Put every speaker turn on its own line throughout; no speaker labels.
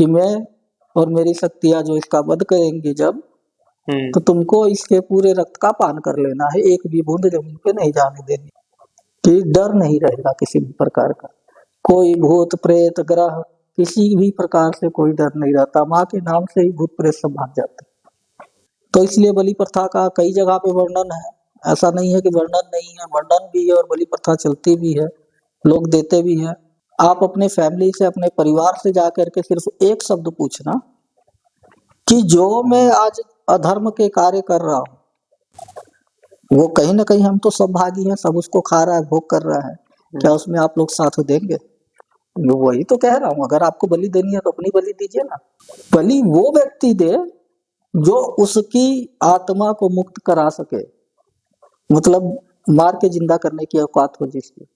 कि मैं और मेरी शक्तियां जो इसका वध करेंगी जब, तो तुमको इसके पूरे रक्त का पान कर लेना है, एक भी बूंद जमीन पे नहीं जाने देनी, कि डर नहीं रहेगा किसी भी प्रकार का, कोई भूत प्रेत ग्रह किसी भी प्रकार से कोई डर नहीं रहता। माँ के नाम से ही भूत प्रेत सब भाग जाते। तो इसलिए बलि प्रथा का कई जगह पे वर्णन है, ऐसा नहीं है कि वर्णन नहीं है, वर्णन भी है और बलि प्रथा चलती भी है, लोग देते भी है। आप अपने फैमिली से, अपने परिवार से जाकर के सिर्फ एक शब्द पूछना कि जो मैं आज अधर्म के कार्य कर रहा हूँ, वो कहीं ना कहीं हम तो सब भागी हैं, सब उसको खा रहा है, भोग कर रहा है, क्या उसमें आप लोग साथ देंगे? वही तो कह रहा हूँ, अगर आपको बलि देनी है तो अपनी बलि दीजिए ना। बलि वो व्यक्ति दे जो उसकी आत्मा को मुक्त करा सके, मतलब मार के जिंदा करने की औकात हो जिसकी।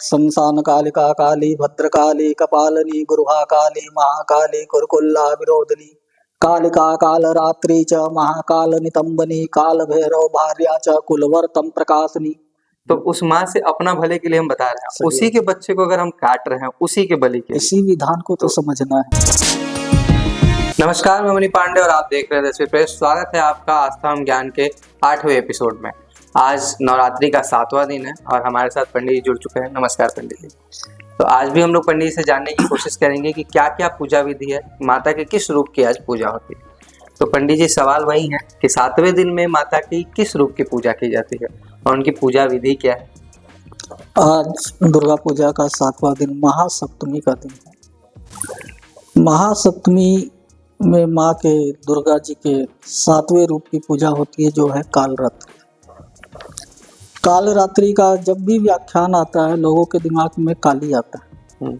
शमशान कालिका काली भद्रकाली कपालिनी गुरुहा काली महाकाली कुरकुल्ला विरोधिनी कालिका काल रात्रि च महाकाल नितंबनी काल भैरव भार्या च कुलवर्तम प्रकाशनी।
तो उस माँ से अपना भले के लिए हम बता रहे हैं, उसी के बच्चे को अगर हम काट रहे हैं, उसी के बलि के,
इसी विधान को तो समझना है।
नमस्कार, मैं मणि पांडे और आप देख रहे हैं दसवीं प्रेस। स्वागत है आपका आस्था एवं ज्ञान के 8वें एपिसोड में। आज नवरात्रि का 7वां दिन है और हमारे साथ पंडित जी जुड़ चुके हैं। नमस्कार पंडित जी। तो आज भी हम लोग पंडित जी से जानने की कोशिश करेंगे कि क्या क्या पूजा विधि है, माता के किस रूप की आज पूजा होती है। तो पंडित जी, सवाल वही है कि 7वें दिन में माता की किस रूप की पूजा की जाती है और उनकी पूजा विधि क्या है?
आज दुर्गा पूजा का 7वां दिन महासप्तमी का दिन है। महासप्तमी में माँ के, दुर्गा जी के 7वें रूप की पूजा होती है, जो है कालरात्रि। कालरात्रि का जब भी व्याख्यान आता है, लोगों के दिमाग में काली आता है,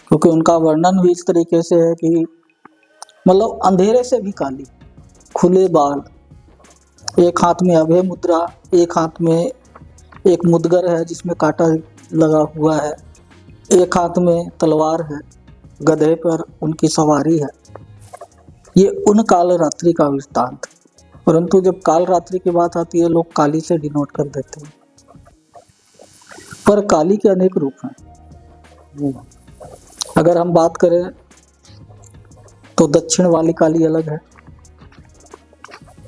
क्योंकि उनका वर्णन भी इस तरीके से है कि मतलब अंधेरे से भी काली, खुले बाल, एक हाथ में अभय मुद्रा, एक हाथ में एक मुदगर है जिसमें कांटा लगा हुआ है, एक हाथ में तलवार है, गधे पर उनकी सवारी है। ये उन कालरात्रि का वृत्तांत। परंतु जब कालरात्रि की बात आती है, लोग काली से डिनोट कर देते हैं, पर काली के अनेक रूप हैं। अगर हम बात करें तो दक्षिण वाली काली अलग है,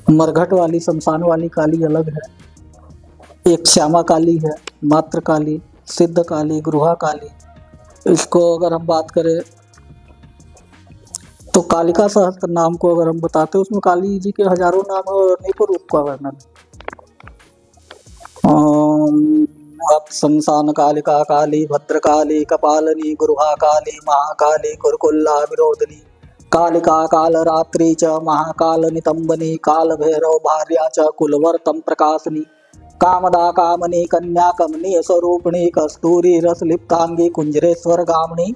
मरघट वाली, शमशान वाली काली अलग है, एक श्यामा काली है, मात्र काली, सिद्ध काली, गृहा काली। इसको अगर हम बात करें तो कालिका सहस्त्र नाम को अगर हम बताते हैं, उसमें काली जी के हजारों नाम और अनेकों रूप का वर्णन। शमशान कालिका काली भद्रकाली कपालिनी गुरुहा काली महाकाली कुरकुल्ला विरोधिनी कालिका काल रात्रि च महाकाल नितंबनी काल भैरव भार्या च कुलवर्तम प्रकाशनी कामदा कामनी कन्या कमनीय स्वरूपिणी कस्तूरी रस लिप्तांगी कुंजरेश्वर गामनी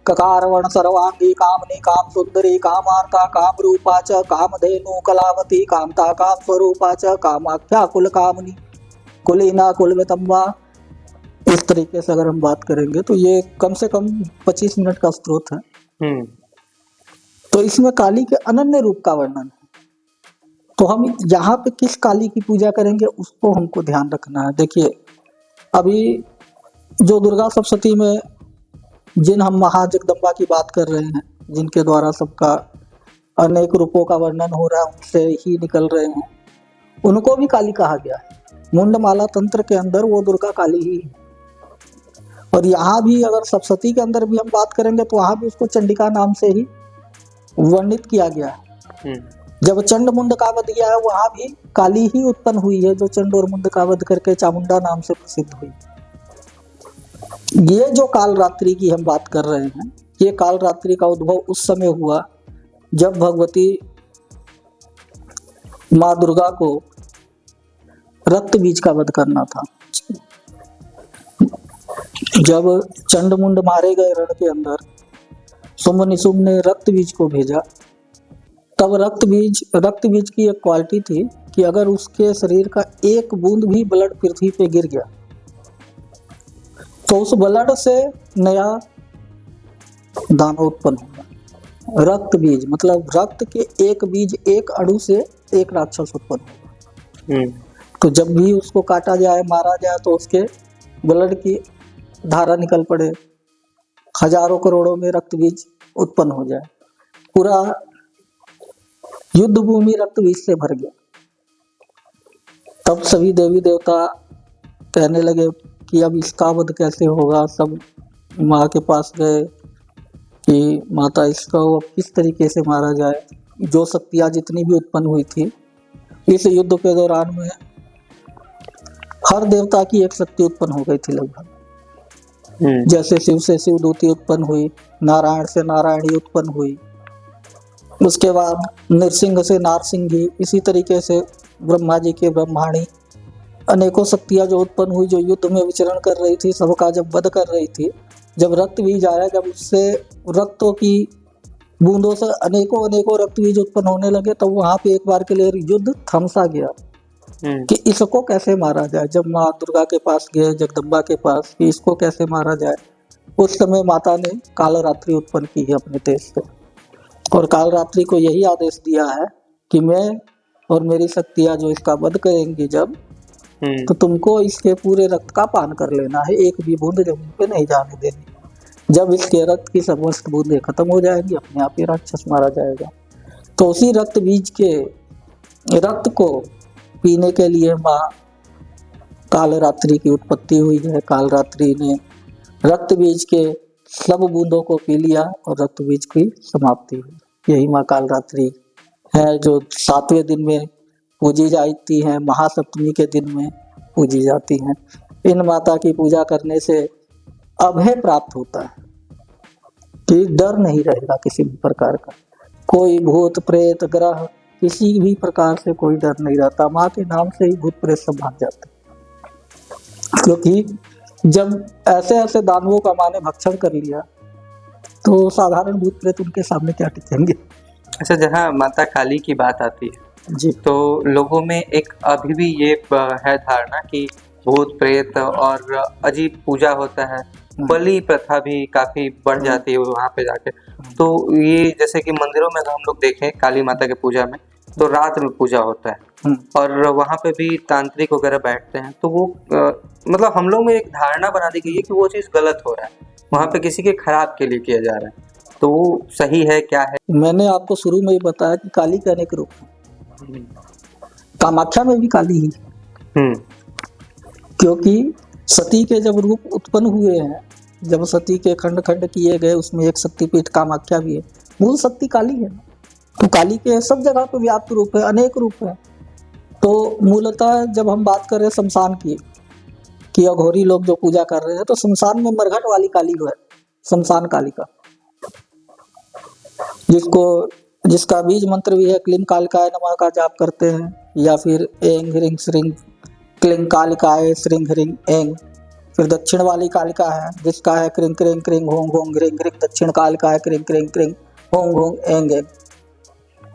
ककारवण सर्वांगी कामनी काम सुंदरी कामार्का काम रूपा च कामधेनु कलावती कामता काम स्वरूपा च कामाख्या कुल कामनी कुलीना कुलवितंबा। इस तरीके से अगर हम बात करेंगे तो ये कम से कम 25 मिनट का स्रोत है। तो इसमें काली के अनन्य रूप का वर्णन है। तो हम यहाँ पे किस काली की पूजा करेंगे उसको हमको ध्यान रखना है। देखिए, अभी जो दुर्गा सप्तशती में जिन हम महाजगदम्बा की बात कर रहे हैं, जिनके द्वारा सबका अनेक रूपों का वर्णन हो रहा है, उनसे ही निकल रहे हैं, उनको भी काली कहा गया है। मुंडमाला तंत्र के अंदर वो दुर्गा काली ही है। और यहाँ भी अगर सप्तशती के अंदर भी हम बात करेंगे तो वहाँ भी उसको चंडिका नाम से ही वर्णित किया गया है। जब चंड मुंड का वध किया है, वहां भी काली ही उत्पन्न हुई है, जो चंड और मुंड का वध करके चामुंडा नाम से प्रसिद्ध हुई। ये जो कालरात्रि की हम बात कर रहे हैं, ये कालरात्रि का उद्भव उस समय हुआ जब भगवती माँ दुर्गा को रक्त बीज का वध करना था। जब चंड मुंड मारे गए रण के अंदर, शुंभ निशुंभ ने रक्त बीज को भेजा, तब रक्त बीज की एक क्वालिटी थी कि अगर उसके शरीर का एक बूंद भी ब्लड पृथ्वी पे गिर गया तो उस ब्लड से नया दाना उत्पन्न होगा। रक्त बीज मतलब रक्त के एक बीज, एक अणु से एक राक्षस उत्पन्न होगा। तो जब भी उसको काटा जाए, मारा जाए, तो उसके ब्लड की धारा निकल पड़े, हजारों करोड़ों में रक्त बीज उत्पन्न हो जाए। पूरा युद्ध भूमि रक्त बीज से भर गया। तब सभी देवी देवता कहने लगे कि अब इसका वध कैसे होगा। सब माँ के पास गए कि माता इसका अब किस तरीके से मारा जाए। जो शक्तियाँ जितनी भी उत्पन्न हुई थी इस युद्ध के दौरान में हर देवता की एक शक्ति उत्पन्न हो गई थी लगभग। जैसे शिव से शिवदूती उत्पन्न हुई, नारायण से नारायणी उत्पन्न हुई, उसके बाद नरसिंह से नारसिंही, इसी तरीके से ब्रह्मा जी के ब्रह्माणी, अनेकों शक्तियाँ जो उत्पन्न हुई, जो युद्ध में विचरण कर रही थी, सबका जब वध कर रही थी। जब रक्त बीज आया, जब उससे रक्तों की बूंदों से अनेकों अनेकों रक्त बीज उत्पन्न होने लगे, तब वहां पे एक बार के लिए युद्ध थम सा गया कि इसको कैसे मारा जाए। जब माँ दुर्गा के पास गए, जगदम्बा के पास, कि इसको कैसे मारा जाए, उस समय माता ने कालरात्रि उत्पन्न की है अपने तेज से, और कालरात्रि को यही आदेश दिया है कि मैं और मेरी शक्तियाँ जो इसका वध करेंगी जब, तो तुमको इसके पूरे रक्त का पान कर लेना है, एक भी बूंद जमीन पे नहीं जाने देनी। जब इसके रक्त की समस्त बूंदें खत्म हो जाएंगी, अपने आप ही राक्षस मारा जाएगा। तो उसी रक्त बीज के रक्त को पीने के लिए माँ कालरात्रि की उत्पत्ति हुई है। कालरात्रि ने रक्त बीज के सब बूंदों को पी लिया और रक्त बीज की समाप्ति हुई। यही माँ कालरात्रि है, जो 7वें दिन में पूजी जाती है, महासप्तमी के दिन में पूजी जाती हैं। इन माता की पूजा करने से अभय प्राप्त होता है कि डर नहीं रहेगा किसी भी प्रकार का। कोई भूत प्रेत ग्रह किसी भी प्रकार से कोई डर नहीं रहता। माँ के नाम से ही भूत प्रेत सब भाग जाते हैं, क्योंकि जब ऐसे ऐसे दानवों का माँ ने भक्षण कर लिया तो साधारण भूत प्रेत उनके सामने क्या टिकेंगे।
अच्छा, जहाँ माता काली की बात आती है
जी,
तो लोगों में एक अभी भी ये है धारणा कि भूत प्रेत और अजीब पूजा होता है, बलि प्रथा भी काफी बढ़ जाती है वहाँ पे जाके। तो ये जैसे कि मंदिरों में हम लोग देखें काली माता के पूजा में, तो रात में पूजा होता है और वहाँ पे भी तांत्रिक वगैरह बैठते हैं। तो वो मतलब हम लोग में एक धारणा बना दी गई है कि वो चीज़ गलत हो रहा है, वहाँ पे किसी के खराब के लिए किया जा रहा है। तो वो सही है क्या है?
मैंने आपको शुरू में ही बताया कि काली के अनेक रूप हैं। कामाख्या में भी काली ही, क्योंकि सती के जब रूप उत्पन्न हुए हैं, जब सती के खंड खंड किए गए, उसमें एक शक्तिपीठ कामाख्या भी है। मूल शक्ति काली है, तो काली के सब जगह पे व्याप्त रूप है, अनेक रूप है। तो मूलतः जब हम बात कर रहे हैं शमशान की, कि अघोरी लोग जो पूजा कर रहे हैं, तो शमशान में मरघट वाली काली है, शमशान काली का, जिसका बीज मंत्र भी है क्लीं कालिकाय नमः का जाप करते हैं, या फिर एंग ह्रीं श्रीं क्लीं कालिकाय श्रीं ह्रीं एंग। फिर दक्षिण वाली कालिका है जिसका है क्रीं क्रीं क्रीं हों हों ह्रीं ह्रीं, दक्षिण कालिकाय क्रीं क्रीं क्रीं हों हों एंग एंग।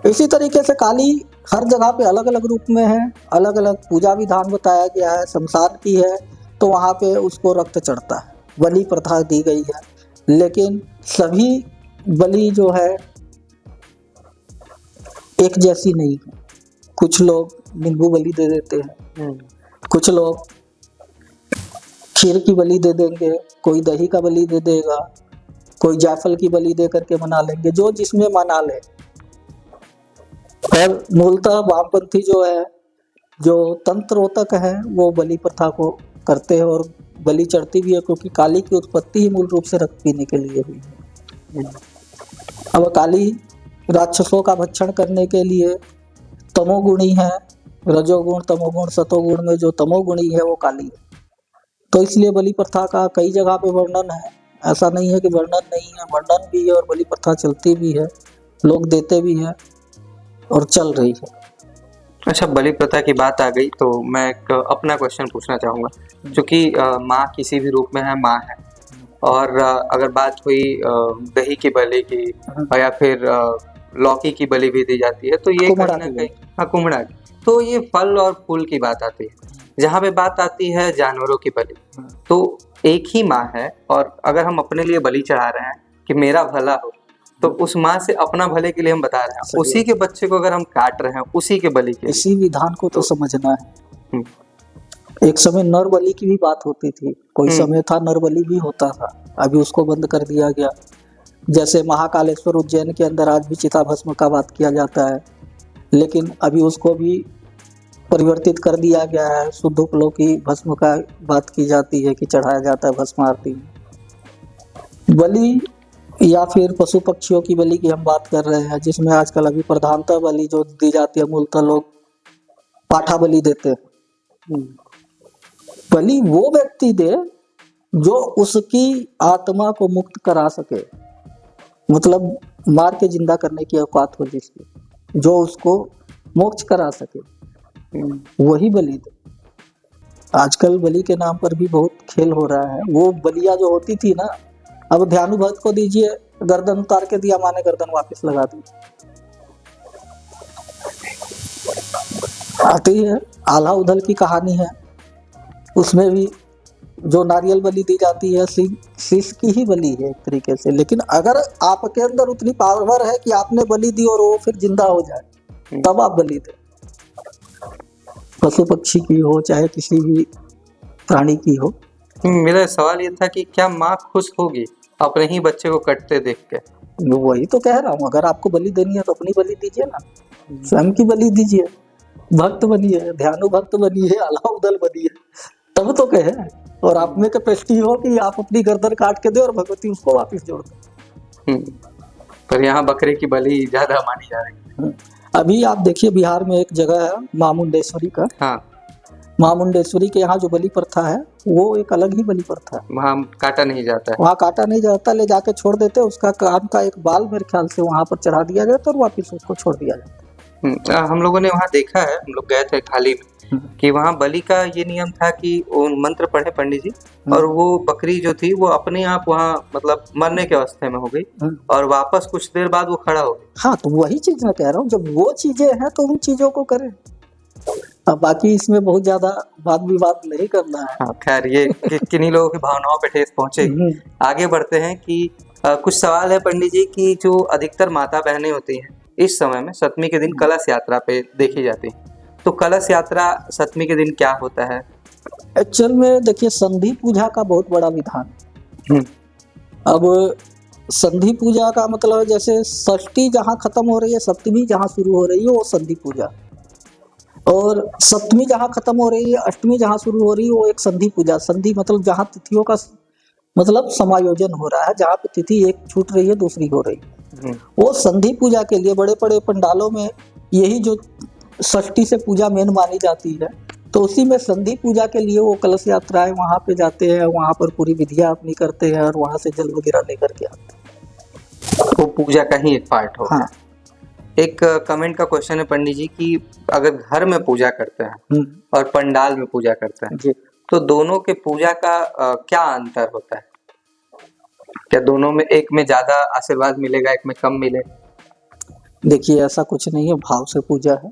इसी तरीके से काली हर जगह पे अलग अलग रूप में है, अलग अलग पूजा विधान बताया गया है। शमशान की है तो वहाँ पे उसको रक्त चढ़ता है, बलि प्रथा दी गई है। लेकिन सभी बलि जो है एक जैसी नहीं है। कुछ लोग नींबू बलि दे देते हैं, कुछ लोग खीर की बलि दे देंगे, कोई दही का बलि दे देगा, कोई जायफल की बलि दे करके मना लेंगे, जो जिसमें मना ले। और मूलतः वामपंथी जो है, जो तंत्रोतक है, वो बलि प्रथा को करते हैं और बलि चढ़ती भी है, क्योंकि काली की उत्पत्ति ही मूल रूप से रक्त पीने के लिए हुई है। अब काली राक्षसों का भक्षण करने के लिए तमोगुणी है, रजोगुण तमोगुण सतोगुण में जो तमोगुणी है वो काली है। तो इसलिए बलि प्रथा का कई जगह पे वर्णन है, ऐसा नहीं है कि वर्णन नहीं है, वर्णन भी है और बलि प्रथा चलती भी है, लोग देते भी हैं और चल रही है।
अच्छा, बलि प्रथा की बात आ गई तो मैं एक अपना क्वेश्चन पूछना चाहूँगा, क्योंकि माँ किसी भी रूप में है, माँ है। और अगर बात हुई दही की बलि की या फिर लौकी की बलि भी दी जाती है, तो ये कहीं ना कहीं, हाँ, कुम्हड़ा की, तो ये फल और फूल की बात आती है। जहाँ पे बात आती है जानवरों की बलि, तो एक ही माँ है और अगर हम अपने लिए बलि चढ़ा रहे हैं कि मेरा भला हो, तो उस माँ से अपना भले के लिए हम बता रहे हैं, उसी के बच्चे को अगर हम काट रहे हैं उसी के बलि के,
इसी विधान को तो समझना है। एक समय नर बलि की भी बात होती थी, कोई समय था नर बलि भी होता था। अभी उसको बंद कर दिया गया। जैसे महाकालेश्वर उज्जैन के अंदर आज भी चिता भस्म का बात किया जाता है, लेकिन अभी उसको भी परिवर्तित कर दिया गया है। शुद्ध उपलों की भस्म का बात की जाती है कि चढ़ाया जाता है भस्म आरती में। बलि या फिर पशु पक्षियों की बलि की हम बात कर रहे हैं, जिसमें आजकल अभी प्रधानतः बलि जो दी जाती है, मूलतः लोग पाठा बलि देते हैं। बलि वो व्यक्ति दे जो उसकी आत्मा को मुक्त करा सके, मतलब मार के जिंदा करने की औकात हो जिसकी, जो उसको मोक्ष करा सके, वही बलि दे। आजकल बलि के नाम पर भी बहुत खेल हो रहा है। वो बलिया जो होती थी ना, अब ध्यानुभक्त को दीजिए, गर्दन उतार के दिया, माने गर्दन वापस लगा दी। आती है आल्हा उदल की कहानी है, उसमें भी जो नारियल बलि दी जाती है शीश की ही बलि है एक तरीके से। लेकिन अगर आपके अंदर उतनी पावर है कि आपने बलि दी और वो फिर जिंदा हो जाए, तब आप बलि दे। पशु पक्षी की हो चाहे किसी भी प्राणी की हो।
मेरा सवाल ये था कि क्या माँ खुश होगी अपने ही बच्चे को कटते देख के?
वही तो कह रहा हूँ, अगर आपको बलि देनी है तो अपनी बलि दीजिए ना, स्वयं की बलि दीजिए। भक्त बनिए, ध्यानु भक्त बनिए, आल्हा उदल बनिए, तब तो कहे। और आप में कैपेसिटी हो कि आप अपनी गर्दन काट के दे और भगवती उसको वापस जोड़ दे।
पर यहाँ बकरे की बलि ज्यादा मानी जा रही है।
अभी आप देखिए बिहार में एक जगह है मां मुंडेश्वरी का।
हाँ,
मां मुंडेश्वरी के यहाँ जो बलि प्रथा है वो एक अलग ही बलि प्रथा है।
वहाँ काटा नहीं जाता है।
वहाँ काटा नहीं जाता, ले जाके छोड़ देते, उसका कान का एक बाल मेरे ख्याल से वहां पर चढ़ा दिया जाता और वापिस उसको छोड़ दिया जाता।
हम लोगों ने वहाँ देखा है, हम लोग गए थे हाल में, कि वहाँ बलि का ये नियम था कि वो मंत्र पढ़े पंडित जी, और वो बकरी जो थी वो अपने आप वहाँ मतलब मरने के अवस्थे में हो गई और वापस कुछ देर बाद वो खड़ा हो गया।
हाँ, तो वही चीज मैं कह रहा हूँ, जब वो चीजें हैं तो उन चीजों को करें। अब बाकी इसमें बहुत ज्यादा वाद विवाद नहीं करना है।
हाँ, खैर ये किन्हीं लोगों की भावनाओं पे ठेस पहुंचेगी। आगे बढ़ते हैं कि कुछ सवाल है पंडित जी की जो अधिकतर माता बहनें होती हैं इस समय में सप्तमी के दिन कलश यात्रा पे देखी जाती है, तो कलश यात्रा सप्तमी के दिन क्या होता है?
एक्चुअल में देखिए, संधि पूजा का बहुत बड़ा विधान। अब संधि पूजा का मतलब है जैसे षष्ठी जहाँ खत्म हो रही है, सप्तमी जहाँ शुरू हो रही है वो संधि पूजा, और सप्तमी जहाँ खत्म हो रही है, अष्टमी जहाँ शुरू हो रही है वो एक संधि पूजा। संधि मतलब जहाँ तिथियों का मतलब समायोजन हो रहा है, जहाँ पे तिथि एक छूट रही है दूसरी हो रही है। वो संधि पूजा के लिए बड़े बड़े पंडालों में यही जो षष्ठी से पूजा मेन मानी जाती है, तो उसी में संधि पूजा के लिए वो कलश यात्राएं वहाँ पे जाते हैं, वहाँ पर पूरी विधियां अपनी करते हैं और वहाँ से जल वगैरह लेकर के आते हैं।
वो पूजा का ही एक पार्ट हो।
हाँ।
एक कमेंट का क्वेश्चन है पंडित जी कि अगर घर में पूजा करते हैं और पंडाल में पूजा करते हैं
जी,
तो दोनों के पूजा का क्या अंतर होता है? क्या दोनों में एक में ज्यादा आशीर्वाद मिलेगा, एक में कम मिले?
देखिए ऐसा कुछ नहीं है, भाव से पूजा है।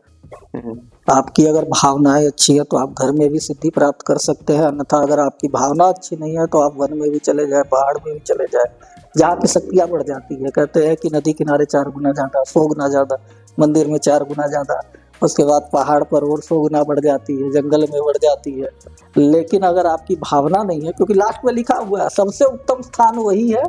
आपकी अगर भावनाएं अच्छी है तो आप घर में भी सिद्धि प्राप्त कर सकते हैं, अन्यथा अगर आपकी भावना अच्छी नहीं है तो आप वन में भी चले जाए, पहाड़ में भी चले जाए, जहाँ की शक्तियाँ बढ़ जाती है। कहते हैं कि नदी किनारे 4 गुना ज्यादा, 100 गुना ज्यादा, मंदिर में 4 गुना ज्यादा, उसके बाद पहाड़ पर और 100 गुना बढ़ जाती है, जंगल में बढ़ जाती है। लेकिन अगर आपकी भावना नहीं है, क्योंकि लास्ट में लिखा हुआ है सबसे उत्तम स्थान वही है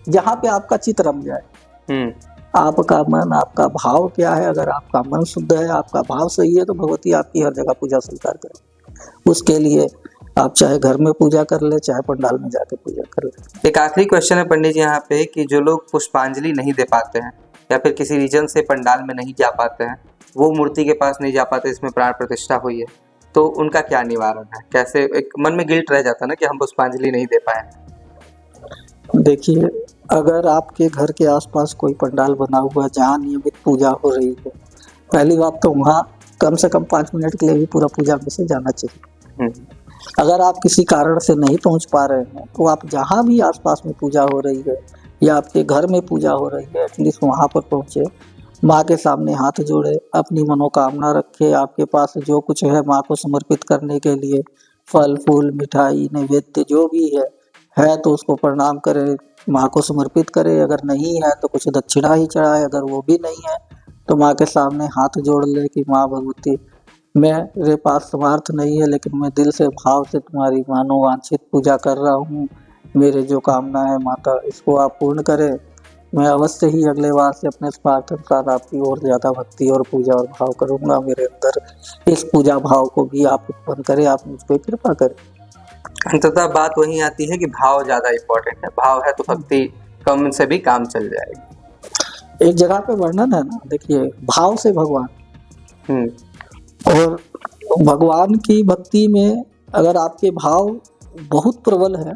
जहाँ पे आपका चित्त रम जाए। आपका मन, आपका भाव क्या है? अगर आपका मन शुद्ध है, आपका भाव सही है, तो भगवती आपकी हर जगह पूजा स्वीकार करे। उसके लिए आप चाहे घर में पूजा कर ले, चाहे पंडाल में जाके पूजा कर ले।
एक आखिरी क्वेश्चन है पंडित जी यहाँ पे कि जो लोग पुष्पांजलि नहीं दे पाते हैं या फिर किसी रीजन से पंडाल में नहीं जा पाते हैं, वो मूर्ति के पास नहीं जा पाते, इसमें प्राण प्रतिष्ठा हुई है, तो उनका क्या निवारण है? कैसे? एक मन में गिल्ट रह जाता है ना कि हम पुष्पांजलि नहीं दे पाए।
देखिए, अगर आपके घर के आसपास कोई पंडाल बना हुआ है जहाँ नियमित पूजा हो रही है, पहली बात तो वहाँ कम से कम 5 मिनट के लिए भी पूरा पूजा में से जाना चाहिए। अगर आप किसी कारण से नहीं पहुँच पा रहे हैं तो आप जहाँ भी आसपास में पूजा हो रही है या आपके घर में पूजा हो रही है, एटलीस्ट वहाँ पर पहुँचे, माँ के सामने हाथ जोड़े, अपनी मनोकामना रखे, आपके पास जो कुछ है माँ को समर्पित करने के लिए, फल फूल मिठाई नैवेद्य जो भी है तो उसको प्रणाम करें, माँ को समर्पित करें। अगर नहीं है तो कुछ दक्षिणा ही चढ़ाए, अगर वो भी नहीं है तो माँ के सामने हाथ जोड़ ले कि माँ भगवती, मेरे पास समर्थ नहीं है लेकिन मैं दिल से भाव से तुम्हारी मानो वांछित पूजा कर रहा हूँ, मेरे जो कामना है माता इसको आप पूर्ण करें। मैं अवश्य ही अगले बार से अपने स्वार्थ अनुसार आपकी और ज़्यादा भक्ति और पूजा और भाव करूँगा। मेरे अंदर इस पूजा भाव को भी आप उत्पन्न करें, आप मुझ पर कृपा करें।
अंततः बात वही आती है कि भाव ज्यादा इम्पोर्टेंट है। भाव है तो भक्ति कम से भी काम चल जाएगी।
एक जगह पे वर्णन है ना, देखिए, भाव से भगवान। और भगवान की भक्ति में अगर आपके भाव बहुत प्रबल है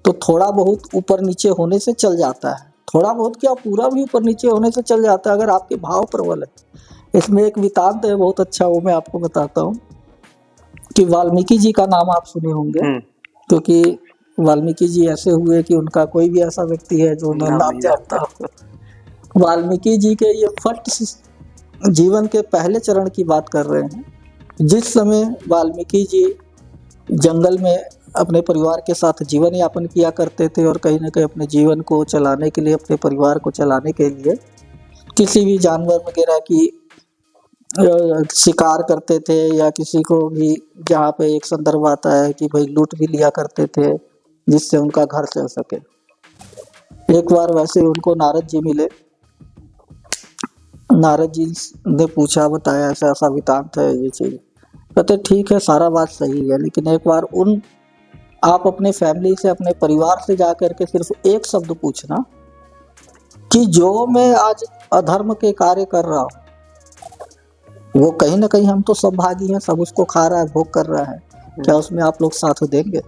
तो थोड़ा बहुत ऊपर नीचे होने से चल जाता है, थोड़ा बहुत क्या पूरा भी ऊपर नीचे होने से चल जाता है अगर आपके भाव प्रबल है। इसमें एक वृतांत है बहुत अच्छा, वो मैं आपको बताता हूँ कि वाल्मीकि जी का नाम आप सुने होंगे, क्योंकि वाल्मीकि जी ऐसे हुए कि उनका कोई भी ऐसा व्यक्ति है जो नाम जानता हो। वाल्मीकि जी के ये फट जीवन के पहले चरण की बात कर रहे हैं। जिस समय वाल्मीकि जी जंगल में अपने परिवार के साथ जीवन यापन किया करते थे और कहीं ना कहीं अपने जीवन को चलाने के लिए, अपने परिवार को चलाने के लिए किसी भी जानवर वगैरह की शिकार करते थे, या किसी को भी, जहाँ पे एक संदर्भ आता है कि भाई लूट भी लिया करते थे जिससे उनका घर चल सके। एक बार वैसे उनको नारद जी मिले। नारद जी ने पूछा, बताया ऐसा ऐसा वृतांत है, ये चीज। कहते ठीक है, सारा बात सही है, लेकिन एक बार आप अपने फैमिली से, अपने परिवार से जा करके सिर्फ एक शब्द पूछना कि जो मैं आज अधर्म के कार्य कर रहा हूँ वो कहीं ना कहीं, हम तो सब भागी हैं, सब उसको खा रहा है, भोग कर रहा है, क्या उसमें आप लोग साथ देंगे?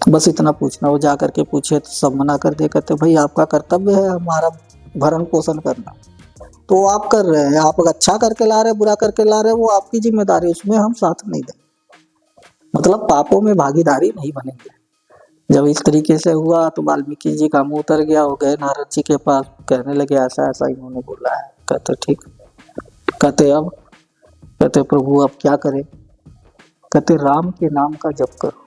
बस इतना पूछना। वो जा करके पूछे तो सब मना कर दे, कहते भाई आपका कर्तव्य है हमारा भरण पोषण करना, तो आप कर रहे हैं, आप अच्छा करके ला रहे, बुरा करके ला रहे, वो आपकी जिम्मेदारी, उसमें हम साथ नहीं दें। मतलब पापों में भागीदारी नहीं बनेंगे। जब इस तरीके से हुआ तो वाल्मीकि जी का मुंह उतर गया, हो गए नारद जी के पास, कहने लगे ऐसा ऐसा इन्होंने बोला है। कहते ठीक। कहते प्रभु अब क्या करें? कहते राम के नाम का जप करो।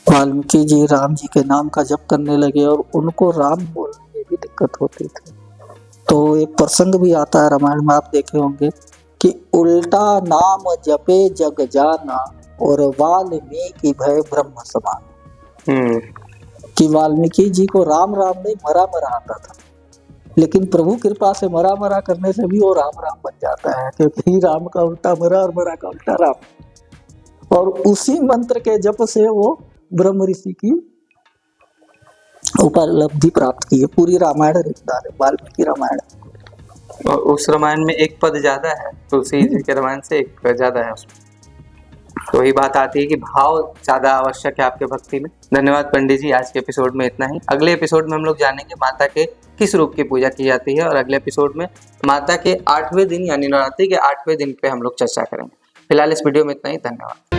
वाल्मीकि जी राम जी के नाम का जप करने लगे और उनको राम बोलने में भी दिक्कत होती थी। तो एक प्रसंग भी आता है रामायण में, आप देखे होंगे कि उल्टा नाम जपे जग जाना और वाल्मीकि भय ब्रह्म समान। कि वाल्मीकि जी को राम राम नहीं मरा मरा आता था, लेकिन प्रभु कृपा से मरा मरा करने से भी वो राम राम बन जाता है, क्योंकि राम का उल्टा मरा और मरा का उल्टा राम। और उसी मंत्र के जप से वो ब्रह्म ऋषि की उपलब्धि प्राप्त की है। पूरी रामायण रचना है, वाल्मीकि रामायण।
और उस रामायण में एक पद ज्यादा है, तुलसी जी के रामायण से एक ज्यादा है उसमें। तो वही बात आती है कि भाव ज्यादा आवश्यक है आपके भक्ति में। धन्यवाद पंडित जी, आज के एपिसोड में इतना ही। अगले एपिसोड में हम लोग जानेंगे माता के किस रूप की पूजा की जाती है, और अगले एपिसोड में माता के 8वें दिन यानी नवरात्रि के 8वें दिन पे हम लोग चर्चा करेंगे। फिलहाल इस वीडियो में इतना ही। धन्यवाद।